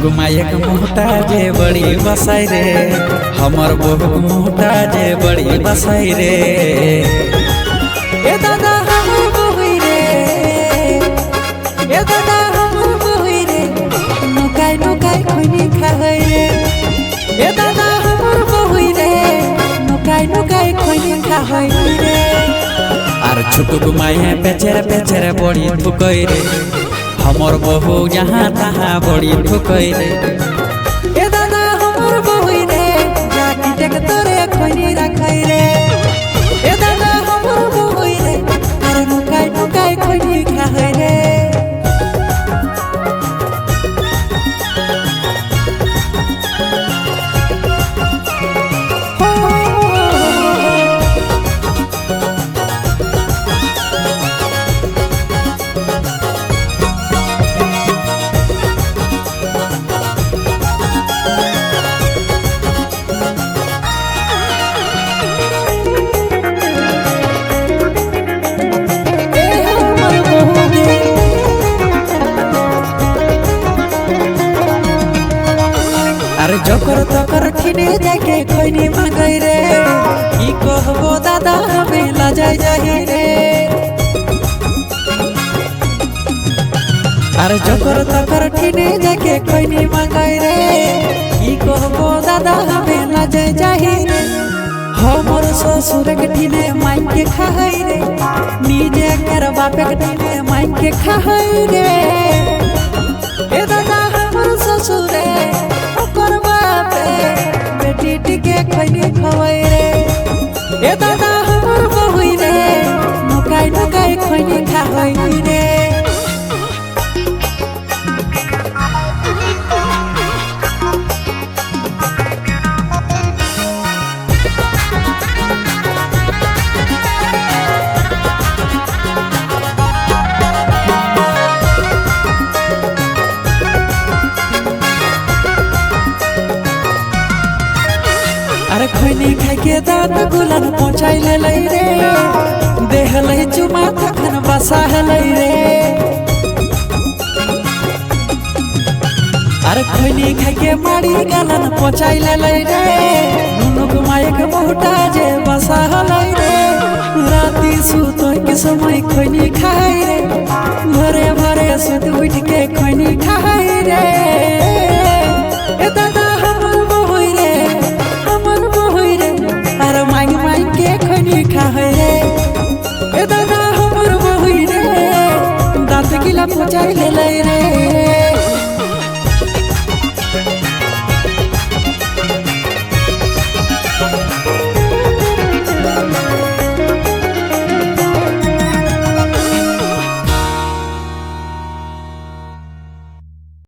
नुनुक मायक मोटा जे बड़ी बसाई रे हमर बहु मोटा जे बड़ी बसाई रे। ए दादा हमर बहुई रे, ए दादा हमर बहुई रे, नुकाई नुकाई खैनी खाहै रे। ए दादा हमर बहुई रे, नुकाई नुकाई खैनी खाहै रे। आर छुटुक माये पेचर पेचर बड़ी ठुकै रे हमर बहु यहाँ तहाँ बड़ी ठुकै रे। ए दादा हमर बहुई रे, जाकी टेक तोरे खैनी राखै रे। ए दादा हमर बहुई रे, आर नुकाई नुकाई खैनी खाहै रे। अरे जकर तकर ठिने जाके खैनी मांगै रे, की कहबो दादा हमें लाजाई जाही रे। अरे जकर तकर ठिने जाके खैनी मांगै रे, की कहबो दादा हमें लाजाई जाही रे। हमर ससुर के ठिने मांग के खाहै रे, निजे कर बाप के ठिने मांग के खाहै रे। ए दादा हमर ससुर बेटी टिके खैनी खवै रे। ए दादा हमर बहुई रे, नुकाई नुकाई खैनी खाहै रे। अरे खैनी खाई के दांत गुलन पहुँचाई ले रे, देह लई चुमा तखन बसा रे। अरे खैनी खाई के मारी गालन पहुँचाई ले रे, नुनुक मायक मोटा जे बसा रे। राती सुतो के समय खैनी खाई रे, भरे भरे सुत उठ के खैनी खाई रे। ए दादा हमर बहुई रे, हमर बहुई रे, अरे मांग मांग के खैनी खाहै रे। ए दादा हमर बहुई रे, दांत गिला पहुँचाई ले रे।